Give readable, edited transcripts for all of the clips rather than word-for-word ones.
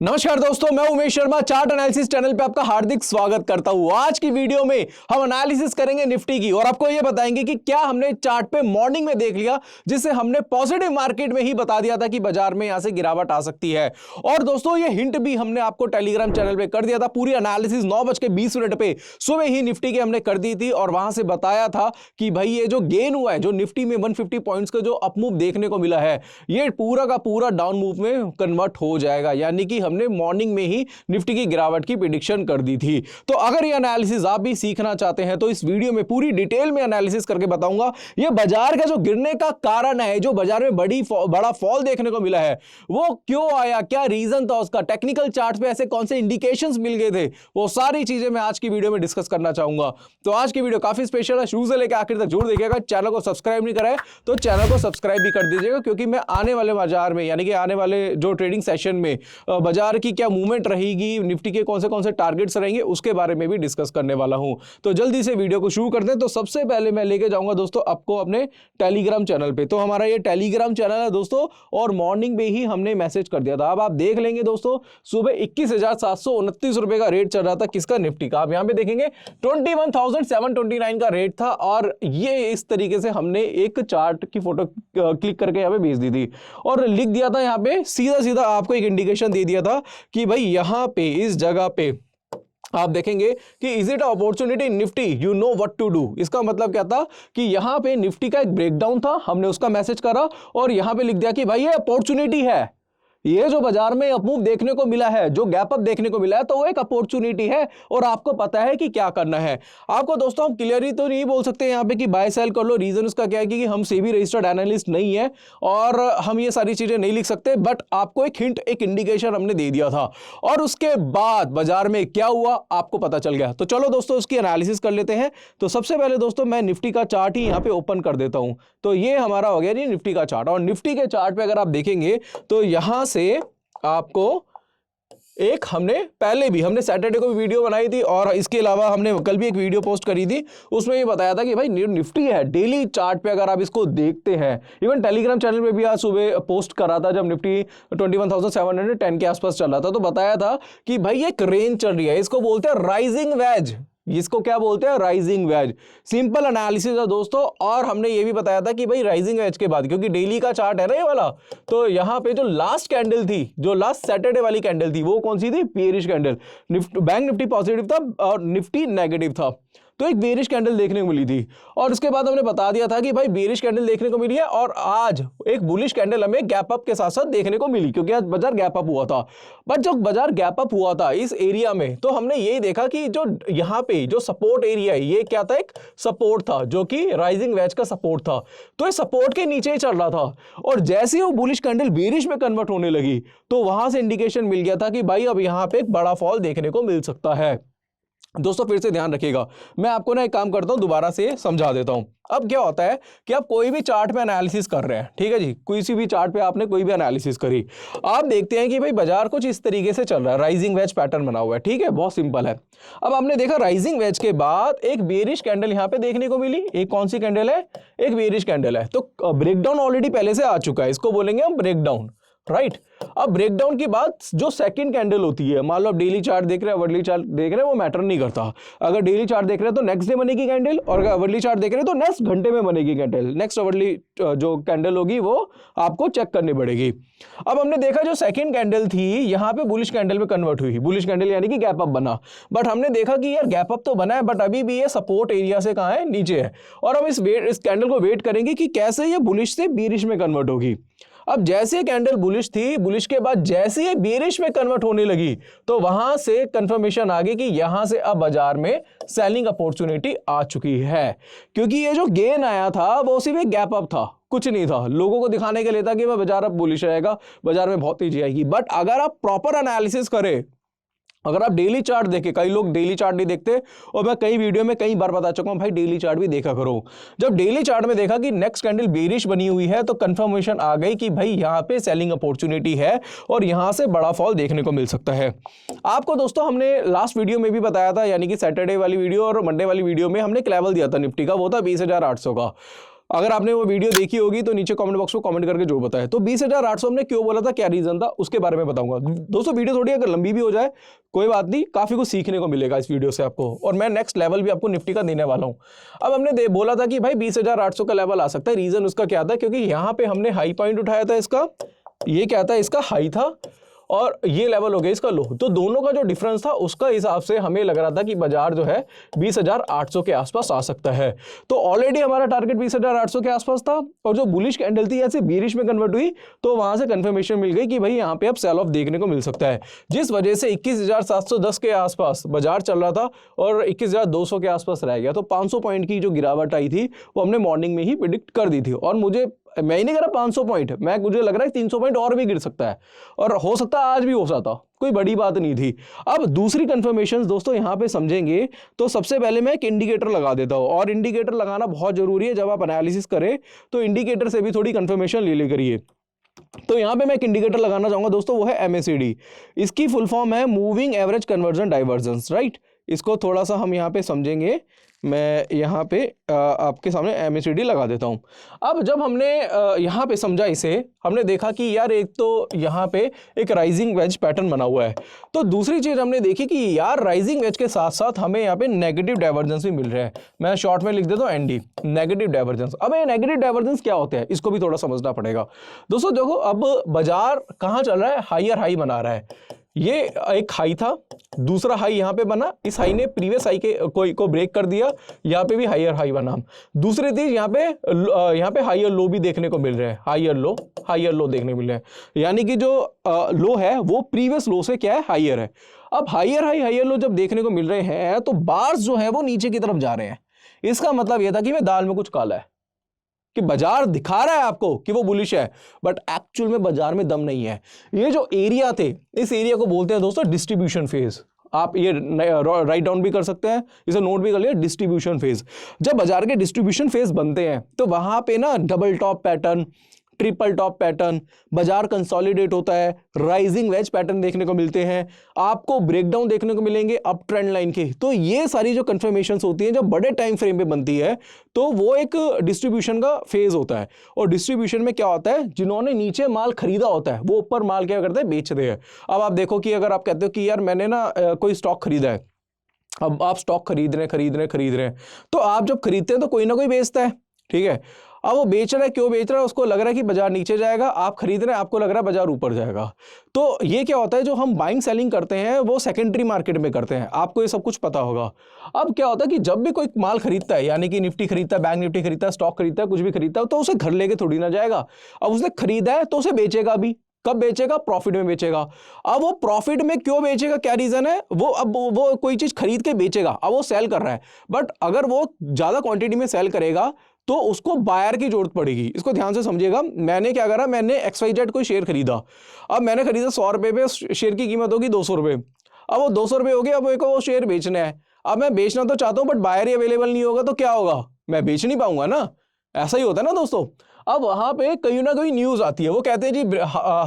नमस्कार दोस्तों, मैं Umesh Sharma chart analysis channel पे आपका हार्दिक स्वागत करता हूं। आज की वीडियो में हम एनालिसिस करेंगे निफ्टी की और आपको यह बताएंगे कि क्या हमने चार्ट पे मॉर्निंग में देख लिया जिसे हमने पॉजिटिव मार्केट में ही बता दिया था कि बाजार में यहां से गिरावट आ सकती है। और दोस्तों ये हिंट भी हमने आपको टेलीग्राम चैनल पे कर दिया था। पूरी एनालिसिस 9:20 पे सुबह ही निफ्टी की हमने कर दी थी और वहां से बताया था कि भाई ये जो गेन हुआ है, जो निफ्टी में 150 पॉइंट्स का जो अपमूव देखने को मिला है, ये पूरा का पूरा डाउन मूव में कन्वर्ट हो जाएगा। यानी कि हमने मॉर्निंग में ही निफ्टी की गिरावट की प्रेडिक्शन कर दी थी। तो अगर ये एनालिसिस आप भी सीखना चाहते हैं तो इस वीडियो में पूरी डिटेल में एनालिसिस करके बताऊंगा ये बाजार का जो गिरने का कारण है, जो बाजार में बड़ा फॉल देखने को मिला है, वो क्यों आया, क्या रीजन था उसका, टेक्निकल चार्ट पे ऐसे कौन से इंडिकेशंस मिल गए थे, वो सारी चीजें मैं आज की वीडियो में डिस्कस करना चाहूंगा। तो आज की वीडियो काफी स्पेशल है, शुरू से लेकर आखिर तक जरूर देखिएगा। चैनल को सब्सक्राइब नहीं करा है तो चैनल को सब्सक्राइब भी कर दीजिएगा, क्योंकि मैं आने वाले बाजार में यानी कि आने वाले जो ट्रेडिंग सेशन में बाजार की क्या मूवमेंट रहेगी, निफ्टी के कौन से टारगेट्स रहेंगे, उसके बारे में भी डिस्कस करने वाला हूं। तो जल्दी से वीडियो को शुरू करते हैं। तो सबसे पहले मैं लेके जाऊंगा दोस्तों आपको अपने टेलीग्राम चैनल पे। तो हमारा ये टेलीग्राम चैनल है दोस्तों, और मॉर्निंग में ही हमने मैसेज कर दिया था। अब आप देख लेंगे दोस्तों, सुबह 21,729 रुपए का रेट चल रहा था किसका, निफ्टी का। आप यहां पे देखेंगे 21,729 का रेट था, और ये इस तरीके से हमने एक चार्ट की फोटो क्लिक करके यहां पे भेज दी थी और लिख दिया था, यहां पे सीधा सीधा आपको एक इंडिकेशन दे दिया था कि भाई यहां पे इस जगह पे आप देखेंगे कि is it opportunity nifty, you know what to do. इसका मतलब क्या था कि यहां पे निफ्टी का एक ब्रेकडाउन था, हमने उसका मैसेज करा और यहां पे लिख दिया कि भाई ये अपॉर्चुनिटी है, ये जो बाजार में अपमूव देखने को मिला है, जो गैप अप देखने को मिला है, तो वो एक अपॉर्चुनिटी है और आपको पता है कि क्या करना है। आपको दोस्तों हम क्लियरली तो नहीं बोल सकते यहाँ पे कि बाय सेल कर लो। रीजन उसका क्या है कि हम सेबी रजिस्टर्ड एनालिस्ट नहीं है और हम ये सारी चीजें नहीं लिख सकते, बट आपको एक हिंट, एक इंडिकेशन हमने दे दिया था और उसके बाद बाजार में क्या हुआ आपको पता चल गया। तो चलो दोस्तों उसकी एनालिसिस कर लेते हैं। तो सबसे पहले दोस्तों मैं निफ्टी का चार्ट ही यहाँ पे ओपन कर देता हूं। तो ये हमारा हो गया जी निफ्टी का चार्ट, और निफ्टी के चार्ट पे अगर आप देखेंगे तो यहां से आपको एक हमने पहले भी हमने सैटरडे को भी वीडियो बनाई थी और इसके अलावा हमने कल भी एक वीडियो पोस्ट करी थी, उसमें ये बताया था कि भाई निफ्टी है डेली चार्ट पे अगर आप इसको देखते हैं, इवन टेलीग्राम चैनल पे भी आज सुबह पोस्ट करा था जब निफ्टी 21,710 के आसपास चल रहा था, तो बताया था कि भाई एक रेंज चल रही है, इसको बोलते हैं राइजिंग वेज। इसको क्या बोलते हैं, राइजिंग वेज। सिंपल एनालिसिस है दोस्तों। और हमने ये भी बताया था कि भाई राइजिंग वेज के बाद, क्योंकि डेली का चार्ट है ना ये वाला, तो यहां पे जो लास्ट कैंडल थी, जो लास्ट सैटरडे वाली कैंडल थी, वो कौन सी थी, bearish candle. Bank Nifty positive था और निफ्टी नेगेटिव था, तो एक बेयरिश कैंडल देखने को मिली थी। और उसके बाद हमने बता दिया था कि भाई बेयरिश कैंडल देखने को मिली है और आज एक बुलिश कैंडल हमें गैप अप के साथ साथ देखने को मिली, क्योंकि आज बाजार गैप अप हुआ था। बट जब बाजार गैप अप हुआ था इस एरिया में, तो हमने यही देखा कि जो यहां पे जो सपोर्ट एरिया है, ये क्या था, एक सपोर्ट था जो कि राइजिंग वेज का सपोर्ट था। तो ये सपोर्ट के नीचे ही चल रहा था और जैसे ही वो बुलिश कैंडल बेयरिश में कन्वर्ट होने लगी, तो वहां से इंडिकेशन मिल गया था कि भाई अब यहां पे एक बड़ा फॉल देखने को मिल सकता है। दोस्तों फिर से ध्यान रखिएगा, मैं आपको ना एक काम करता हूं, दोबारा से समझा देता हूं। अब क्या होता है कि आप कोई भी चार्ट पे एनालिसिस कर रहे हैं, ठीक है जी, किसी भी चार्ट पे आपने कोई भी एनालिसिस करी, आप देखते हैं कि भाई बाजार कुछ इस तरीके से चल रहा है, राइजिंग वेज पैटर्न बना हुआ है, ठीक है, बहुत सिंपल है। अब हमने देखा राइजिंग वेज के बाद एक बेयरिश कैंडल यहां पे देखने को मिली। एक कौन सी कैंडल है, एक बेयरिश कैंडल है। तो ब्रेकडाउन ऑलरेडी पहले से आ चुका है, इसको बोलेंगे हम ब्रेकडाउन, राइट। अब ब्रेकडाउन के बाद जो सेकंड कैंडल होती है, मान लो आप डेली चार्ट देख रहे हैं, अवरली चार्ट देख रहे हैं, वो मैटर नहीं करता। अगर डेली चार्ट देख रहे हैं तो नेक्स्ट डे बनेगी कैंडल, और अगर अवरली चार्ट देख रहे हैं तो नेक्स्ट घंटे में बनेगी कैंडल। नेक्स्ट अवरली जो कैंडल होगी वो आपको चेक करनी पड़ेगी। अब हमने देखा जो सेकंड कैंडल थी यहां पे बुलिश कैंडल में कन्वर्ट हुई, बुलिश कैंडल यानी कि गैप अप बना। बट हमने देखा कि यार गैप अप तो बना है, बट अभी भी ये सपोर्ट एरिया से कहां है, नीचे है। और हम इस कैंडल को वेट करेंगे कि कैसे ये बुलिश से बेयरिश में कन्वर्ट होगी। अब जैसे कैंडल बुलिश थी, बुलिश के बाद जैसे ही बेयरिश में कन्वर्ट होने लगी, तो वहां से कंफर्मेशन आ गई कि यहां से अब बाजार में सेलिंग अपॉर्चुनिटी आ चुकी है। क्योंकि ये जो गेन आया था वो सिर्फ एक गैप अप था, कुछ नहीं था, लोगों को दिखाने के लिए था कि वह बाजार अब बुलिश रहेगा, बाजार में बहुत तेजी आएगी। बट अगर आप प्रॉपर एनालिसिस करें, अगर आप डेली चार्ट देखें, कई लोग डेली चार्ट नहीं देखते और मैं कई वीडियो में कई बार बता चुका हूं भाई डेली चार्ट भी देखा करो। जब डेली चार्ट में देखा कि नेक्स्ट कैंडल बेयरिश बनी हुई है, तो कंफर्मेशन आ गई कि भाई यहां पे सेलिंग अपॉर्चुनिटी है और यहां से बड़ा फॉल देखने को मिल सकता है। आपको दोस्तों हमने लास्ट वीडियो में भी बताया था, यानी कि सैटरडे वाली वीडियो और मंडे वाली वीडियो में हमने एक लेवल दिया था निफ्टी का, वो था 20,800 का। अगर आपने वो वीडियो देखी होगी तो नीचे कमेंट बॉक्स में कमेंट करके जो बताए। तो 20,800 हमने क्यों बोला था, क्या रीजन था, उसके बारे में बताऊंगा दोस्तों। वीडियो थोड़ी अगर लंबी भी हो जाए कोई बात नहीं, काफी कुछ सीखने को मिलेगा इस वीडियो से आपको, और मैं नेक्स्ट लेवल भी आपको निफ्टी का देने वाला हूं। अब हमने बोला था कि भाई 20,800 का लेवल आ सकता है। रीजन उसका क्या था, क्योंकि यहां पे हमने हाई पॉइंट उठाया था इसका, ये क्या था, इसका हाई था, और ये लेवल हो गया इसका लो। तो दोनों का जो डिफरेंस था उसका हिसाब से हमें लग रहा था कि बाजार जो है 20,800 के आसपास आ सकता है। तो ऑलरेडी हमारा टारगेट 20,800 के आसपास था, और जो बुलिश कैंडल थी ऐसे बीरिश में कन्वर्ट हुई, तो वहां से कंफर्मेशन मिल गई कि भाई यहाँ पे अब सेल ऑफ देखने को मिल सकता है, जिस वजह से 21,710 के आसपास बाजार चल रहा था और 21,200 के आसपास रह गया। तो 500 पॉइंट की जो गिरावट आई थी वो हमने मॉर्निंग में ही प्रिडिक्ट कर दी थी, और मैं ही नहीं कह रहा 500 पॉइंट, मुझे लग रहा है 300 पॉइंट और भी गिर सकता है, और हो सकता है आज भी हो सकता, कोई बड़ी बात नहीं थी। अब दूसरी कंफर्मेशंस दोस्तों यहां पे समझेंगे तो सबसे पहले मैं एक इंडिकेटर लगा देता हूं, और इंडिकेटर लगाना बहुत जरूरी है। जब आप एनालिसिस करें तो इंडिकेटर से भी थोड़ी कंफर्मेशन ले करिए। तो यहां पे मैं एक इंडिकेटर लगाना चाहूंगा दोस्तों, वो है MACD। इसकी फुल फॉर्म है moving average conversion divergence, right. इसको थोड़ा सा हम यहां पे समझेंगे। मैं यहाँ पे आपके सामने MACD लगा देता हूँ। अब जब हमने यहाँ पे समझा इसे, हमने देखा कि यार एक तो यहाँ पे एक राइजिंग वेज पैटर्न बना हुआ है, तो दूसरी चीज हमने देखी कि यार राइजिंग वेज के साथ साथ हमें यहाँ पे नेगेटिव डाइवर्जेंस भी मिल रहा है। मैं शॉर्ट में लिख देता हूँ ND, नेगेटिव डाइवर्जेंस। अब ये नेगेटिव डाइवर्जेंस क्या होते हैं, इसको भी थोड़ा समझना पड़ेगा दोस्तों। देखो अब बाजार कहाँ चल रहा है, हायर हाई बना रहा है। ये एक हाई था, दूसरा हाई यहां पे बना, इस हाई ने प्रीवियस हाई के को ब्रेक कर दिया, यहां पे भी हायर हाई बना। दूसरी चीज यहां पे हायर लो भी देखने को मिल रहे हैं, हायर लो देखने को मिल रहे हैं, यानी कि जो लो है वो प्रीवियस लो से क्या है, हायर है। अब हायर हाई हायर लो जब देखने को मिल रहे हैं तो बार्स जो है वो नीचे की तरफ जा रहे हैं। इसका मतलब यह था कि दाल में कुछ काला है, कि बाजार दिखा रहा है आपको कि वो बुलिश है, बट एक्चुअल में बाजार में दम नहीं है। ये जो एरिया थे, इस एरिया को बोलते हैं दोस्तों डिस्ट्रीब्यूशन फेज। आप ये राइट डाउन भी कर सकते हैं, इसे नोट भी कर लिया, डिस्ट्रीब्यूशन फेज। जब बाजार के डिस्ट्रीब्यूशन फेज बनते हैं तो वहां पे ना double top pattern, triple top pattern, बाजार कंसोलिडेट होता है, राइजिंग वेज पैटर्न देखने को मिलते हैं, आपको ब्रेकडाउन देखने को मिलेंगे अप ट्रेंड लाइन के। तो ये सारी जो कंफर्मेशंस होती हैं जब बड़े टाइम फ्रेम पे बनती है तो वो एक डिस्ट्रीब्यूशन का फेज होता है। और डिस्ट्रीब्यूशन में क्या होता है, जिन्होंने नीचे माल खरीदा होता है वो ऊपर माल क्या करते हैं, बेचते हैं। अब आप देखो कि अगर आप कहते हो कि यार मैंने ना कोई स्टॉक खरीदा है, अब आप स्टॉक खरीद रहे हैं, तो आप जब खरीदते हैं तो कोई ना कोई बेचता है, ठीक है। अब वो बेच रहा है, क्यों बेच रहा है, उसको लग रहा है कि बाजार नीचे जाएगा, आप खरीद रहे हैं, आपको लग रहा है बाजार ऊपर जाएगा। तो ये क्या होता है, जो हम बाइंग सेलिंग करते हैं वो सेकेंडरी मार्केट में करते हैं, आपको ये सब कुछ पता होगा। अब क्या होता है कि जब भी कोई माल खरीदता है, यानी कि निफ्टी खरीदता है, बैंक निफ्टी खरीदता है, स्टॉक खरीदता है, कुछ भी खरीदता है, तो उसे घर लेके थोड़ी ना जाएगा। अब उसने खरीदा है तो उसे बेचेगा भी, कब बेचेगा, प्रॉफिट में बेचेगा। अब वो प्रॉफिट में क्यों बेचेगा, क्या रीजन है, वो कोई चीज खरीद के बेचेगा, अब वो सेल कर रहा है, बट अगर वो ज्यादा क्वांटिटी में सेल करेगा तो उसको बायर की जरूरत पड़ेगी। इसको ध्यान से समझिएगा। मैंने क्या करा, मैंने XYZ कोई शेयर खरीदा, अब मैंने खरीदा 100 रुपए पे, शेयर की कीमत होगी 200 रुपए। अब वो 200 रुपए हो गया, अब मेरे को वो शेयर बेचना है। अब मैं बेचना तो चाहता हूं बट बायर ही अवेलेबल नहीं होगा, तो क्या होगा, मैं बेच नहीं पाऊंगा ना। ऐसा ही होता है ना दोस्तों। अब वहां पे कहीं ना कहीं न्यूज आती है, वो कहते हैं जी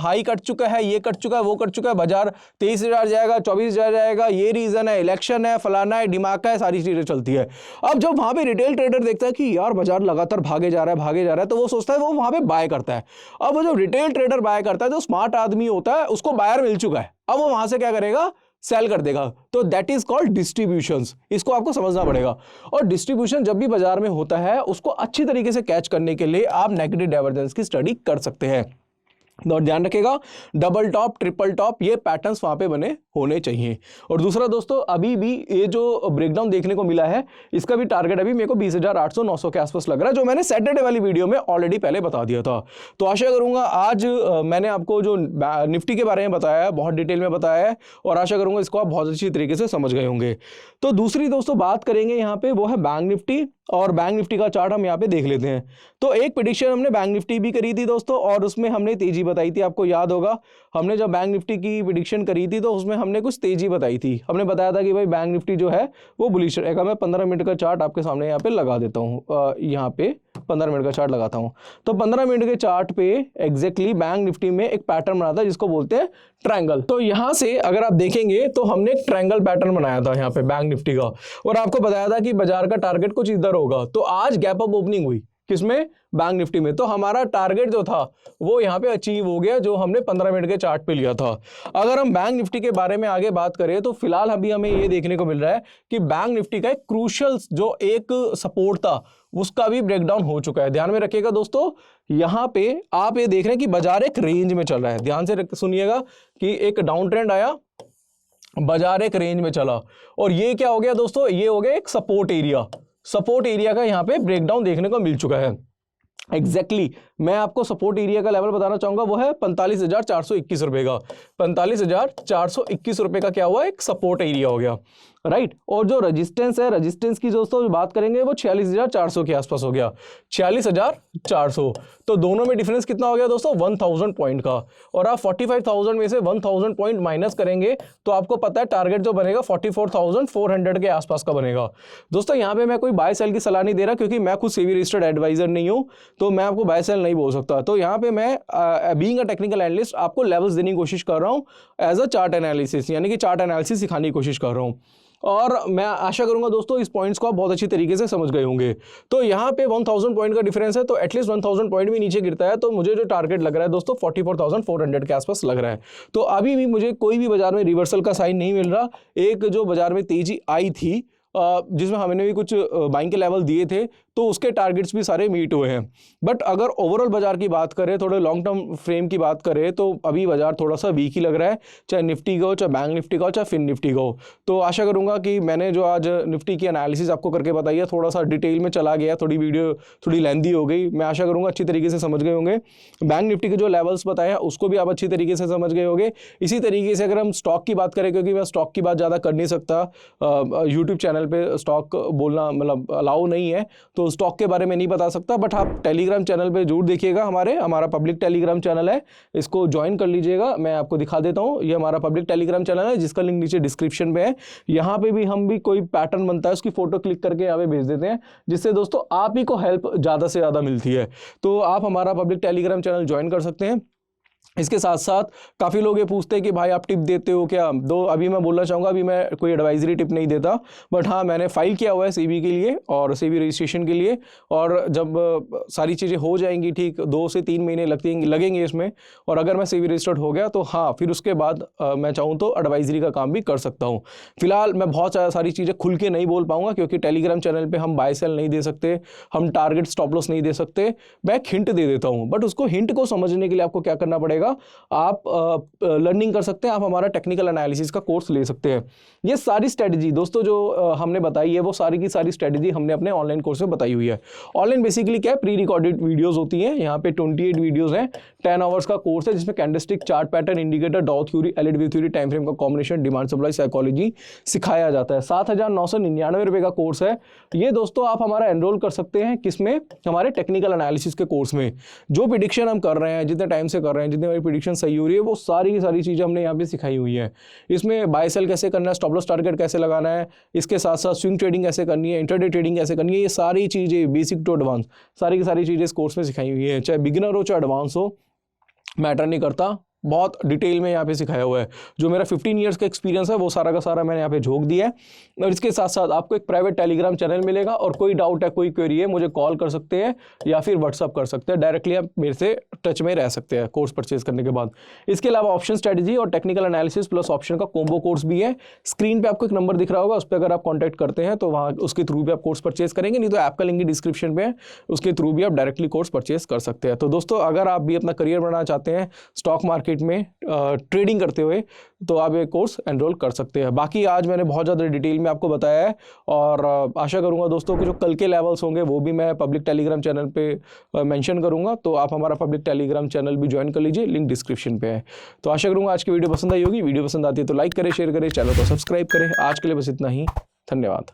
हाई कट चुका है, ये कट चुका है, वो कट चुका है, बाजार 23,000 जाएगा, 24,000 जाएगा, ये रीजन है, इलेक्शन है, फलाना है, दिमाग है, सारी चीजें चलती है। अब जब वहां पे रिटेल ट्रेडर देखता है कि यार बाजार लगातार भागे जा रहा है, तो वो सोचता है, वो वहां पे बाय करता है। अब वो जो रिटेल ट्रेडर बाय करता है, जो स्मार्ट आदमी होता है, उसको बायर मिल चुका है, अब वो वहां से क्या करेगा, सेल कर देगा। तो दैट इज कॉल्ड डिस्ट्रीब्यूशंस, इसको आपको समझना पड़ेगा। और डिस्ट्रीब्यूशन जब भी बाजार में होता है उसको अच्छी तरीके से कैच करने के लिए आप नेगेटिव डाइवर्जेंस की स्टडी कर सकते हैं। और ध्यान रखिएगा, डबल टॉप, ट्रिपल टॉप, ये पैटर्न्स वहां पे बने होने चाहिए। और दूसरा दोस्तों, अभी भी ये जो ब्रेकडाउन देखने को मिला है, इसका भी टारगेट अभी मेरे को 20,800-900 के आसपास लग रहा है, जो मैंने सैटरडे वाली वीडियो में ऑलरेडी पहले बता दिया था। तो आशा करूंगा आज मैंने आपको जो निफ्टी के बारे में बताया है बहुत डिटेल में बताया है, और आशा करूंगा इसको आप बहुत अच्छी तरीके से समझ गए होंगे। तो दूसरी दोस्तों बात करेंगे यहाँ पे, वो है बैंक निफ्टी, और बैंक निफ्टी का चार्ट हम यहाँ पे देख लेते हैं। तो एक प्रेडिक्शन हमने बैंक निफ्टी भी करी थी दोस्तों, और उसमें हमने तेजी बताई थी। आपको याद होगा, हमने जब बैंक निफ्टी की प्रेडिक्शन करी थी तो उसमें हमने कुछ तेजी बताई थी। हमने बताया था कि भाई बैंक निफ्टी जो है वो बुलिश रहेगा। मैं 15 मिनट का चार्ट आपके सामने यहाँ पे लगा देता हूँ, यहाँ पे 15 मिनट का चार्ट लगाता हूँ। तो 15 मिनट के चार्ट पे एग्जैक्टली बैंक निफ्टी में एक पैटर्न बना था जिसको बोलते हैं ट्रायंगल। तो यहां से अगर आप देखेंगे तो हमने एक ट्रायंगल पैटर्न बनाया था यहाँ पे बैंक निफ्टी का, और आपको बताया था कि बाजार का टारगेट कुछ इधर होगा। तो आज गैप अप ओपनिंग हुई, किसमें? बैंक निफ्टी में। तो हमारा टारगेट जो था वो यहाँ पे अचीव हो गया, जो हमने 15 मिनट के चार्ट पे लिया था। अगर हम बैंक निफ्टी के बारे में आगे बात करें तो फिलहाल अभी हमें ये देखने को मिल रहा है कि बैंक निफ्टी का एक क्रूशियल जो एक सपोर्ट था उसका भी ब्रेकडाउन हो चुका है। ध्यान में रखिएगा दोस्तों, यहां पे आप ये देख रहे हैं कि बाजार एक रेंज में चल रहा है। ध्यान से सुनिएगा कि एक डाउन ट्रेंड आया, बाजार एक रेंज में चला, और ये क्या हो गया दोस्तों? ये हो गया एक सपोर्ट एरिया। सपोर्ट एरिया का यहां पे ब्रेकडाउन देखने को मिल चुका है। एग्जैक्टली मैं आपको सपोर्ट एरिया का लेवल बताना चाहूंगा, वो है 45,421 रुपए का। 45,421 रुपए का क्या हुआ? एक सपोर्ट एरिया हो गया, राइट। और जो रेजिस्टेंस है, रेजिस्टेंस की दोस्तों बात करेंगे वो 46,400 के आसपास हो गया, 46,400। तो दोनों में डिफरेंस कितना हो गया दोस्तों? 1000 पॉइंट का। और आप 45,000 में से 1000 पॉइंट माइनस करेंगे तो आपको पता है टारगेट जो बनेगा 44,400 के आसपास का बनेगा। दोस्तों यहाँ पे मैं कोई बाय सेल की सलाह नहीं दे रहा, क्योंकि मैं खुद सेबी रजिस्टर्ड एडवाइजर नहीं हूं, तो मैं आपको बाय सेल नहीं बोल सकता। तो यहाँ पे मैं बीइंग अ टेक्निकल एनालिस्ट आपको लेवल्स देने की कोशिश कर रहा हूँ एज अ चार्ट एनालिसिस, यानी कि चार्ट एनालिसिस सिखाने की कोशिश कर रहा हूँ। और मैं आशा करूंगा दोस्तों इस पॉइंट्स को आप बहुत अच्छी तरीके से समझ गए होंगे। तो यहाँ पे 1000 पॉइंट का डिफरेंस है, तो एटलीस्ट 1000 पॉइंट भी नीचे गिरता है तो मुझे जो टारगेट लग रहा है दोस्तों 44,400 के आसपास लग रहा है। तो अभी भी मुझे कोई भी बाजार में रिवर्सल का साइन नहीं मिल रहा। एक जो बाजार में तेजी आई थी जिसमें हमने भी कुछ बाइंग के लेवल दिए थे, तो उसके टारगेट्स भी सारे मीट हुए हैं। बट अगर ओवरऑल बाजार की बात करें, थोड़े लॉन्ग टर्म फ्रेम की बात करें, तो अभी बाजार थोड़ा सा वीक ही लग रहा है, चाहे निफ्टी का हो, चाहे बैंक निफ्टी का हो, चाहे फिन निफ्टी का हो। तो आशा करूंगा कि मैंने जो आज निफ्टी की एनालिसिस आपको करके बताई है, थोड़ा सा डिटेल में चला गया, थोड़ी वीडियो थोड़ी लेंथी हो गई, मैं आशा करूंगा अच्छी तरीके से समझ गए होंगे। बैंक निफ्टी के जो लेवल्स बताए हैं उसको भी आप अच्छी तरीके से समझ गए होंगे। इसी तरीके से अगर हम स्टॉक की बात करें, क्योंकि मैं स्टॉक की बात ज़्यादा कर नहीं सकता, यूट्यूब चैनल पर स्टॉक बोलना मतलब अलाउ नहीं है, तो स्टॉक के बारे में नहीं बता सकता। बट आप टेलीग्राम चैनल पे जरूर देखिएगा, हमारा पब्लिक टेलीग्राम चैनल है, इसको ज्वाइन कर लीजिएगा। मैं आपको दिखा देता हूँ, ये हमारा पब्लिक टेलीग्राम चैनल है जिसका लिंक नीचे डिस्क्रिप्शन पे है। यहाँ पे भी हम भी कोई पैटर्न बनता है उसकी फोटो क्लिक करके यहाँ पे भेज देते हैं, जिससे दोस्तों आप ही को हेल्प ज़्यादा से ज़्यादा मिलती है। तो आप हमारा पब्लिक टेलीग्राम चैनल ज्वाइन कर सकते हैं। इसके साथ साथ काफ़ी लोग ये पूछते हैं कि भाई आप टिप देते हो क्या? दो अभी मैं बोलना चाहूँगा, अभी मैं कोई एडवाइजरी टिप नहीं देता, बट हाँ मैंने फाइल किया हुआ है सेबी के लिए और सेबी रजिस्ट्रेशन के लिए, और जब सारी चीज़ें हो जाएंगी ठीक 2 से 3 महीने लगेंगे इसमें, और अगर मैं सेबी रजिस्टर्ड हो गया तो हाँ फिर उसके बाद मैं चाहूँ तो एडवाइजरी का काम भी कर सकता हूँ। फिलहाल मैं बहुत सारी चीज़ें खुल के नहीं बोल पाऊँगा, क्योंकि टेलीग्राम चैनल पर हम बाय सेल नहीं दे सकते, हम टारगेट स्टॉप लॉस नहीं दे सकते। मैं एक हिंट दे देता हूँ, बट उसको हिंट को समझने के लिए आपको क्या करना पड़ेगा, आप लर्निंग कर सकते हैं, आप हमारा टेक्निकल एनालिसिस का कोर्स ले सकते हैं। ये सारी स्ट्रेटजी दोस्तों जो हमने बताई है वो सारी की सारी स्ट्रेटजी हमने अपने ऑनलाइन कोर्स में बताई हुई है। ऑनलाइन बेसिकली क्या है, प्री रिकॉर्डेड वीडियोस होती हैं, यहाँ पे 28 वीडियोस हैं, 10 आवर्स का कोर्स है, जिसमें कैंडलस्टिक, चार्ट पैटर्न, इंडिकेटर, डाउ theory, LED theory, time frame का कॉम्बिनेशन, डिमांड सप्लाई साइकोलॉजी सिखाया जाता है। 7,999 रुपये का कोर्स है ये दोस्तों। आप हमारा एनरोल कर सकते हैं किसमें? हमारे टेक्निकल एनालिसिस के कोर्स में। जो प्रेडिक्शन हम कर रहे हैं, जितने टाइम से कर रहे हैं, जितनी हमारी प्रेडिक्शन सही हो रही है, वो सारी की सारी चीज़ें हमने यहाँ पे सिखाई हुई है। इसमें बाय सेल कैसे करना है, स्टॉप लॉस टारगेट कैसे लगाना है, इसके साथ साथ स्विंग ट्रेडिंग कैसे करनी है, इंट्राडे ट्रेडिंग कैसे करनी है, ये सारी चीज़ें बेसिक टू एडवांस सारी की सारी चीज़ें इस कोर्स में सिखाई हुई है। चाहे बिगिनर हो चाहे एडवांस हो, मैटर नहीं करता, बहुत डिटेल में यहाँ पे सिखाया हुआ है। जो मेरा 15 ईयर्स का एक्सपीरियंस है वो सारा का सारा मैंने यहाँ पे झोंक दिया है। और इसके साथ साथ आपको एक प्राइवेट टेलीग्राम चैनल मिलेगा, और कोई डाउट है, कोई क्वेरी है, मुझे कॉल कर सकते हैं या फिर व्हाट्सअप कर सकते हैं, डायरेक्टली आप मेरे से टच में रह सकते हैं कोर्स परचेज करने के बाद। इसके अलावा ऑप्शन स्ट्रेटजी और टेक्निकल एनालिसिस प्लस ऑप्शन का कॉम्बो कोर्स भी है। स्क्रीन पर आपको एक नंबर दिख रहा होगा, उस पर अगर आप कॉन्टैक्ट करते हैं तो वहाँ उसके थ्रू भी आप कोर्स परचेज करेंगे, नहीं तो ऐप का लिंक डिस्क्रिप्शन पे है, उसके थ्रू भी आप डायरेक्टली कोर्स परचेज कर सकते हैं। तो दोस्तों अगर आप भी अपना करियर बनाना चाहते हैं स्टॉक मार्केट में ट्रेडिंग करते हुए, तो आप ये कोर्स एनरोल कर सकते हैं। बाकी आज मैंने बहुत ज़्यादा डिटेल में आपको बताया है, और आशा करूंगा दोस्तों कि जो कल के लेवल्स होंगे वो भी मैं पब्लिक टेलीग्राम चैनल पे मेंशन करूंगा, तो आप हमारा पब्लिक टेलीग्राम चैनल भी ज्वाइन कर लीजिए, लिंक डिस्क्रिप्शन पे है। तो आशा करूंगा आज की वीडियो पसंद आई होगी। वीडियो पसंद आती है तो लाइक करें, शेयर करें, चैनल को सब्सक्राइब करें। आज के लिए बस इतना ही, धन्यवाद।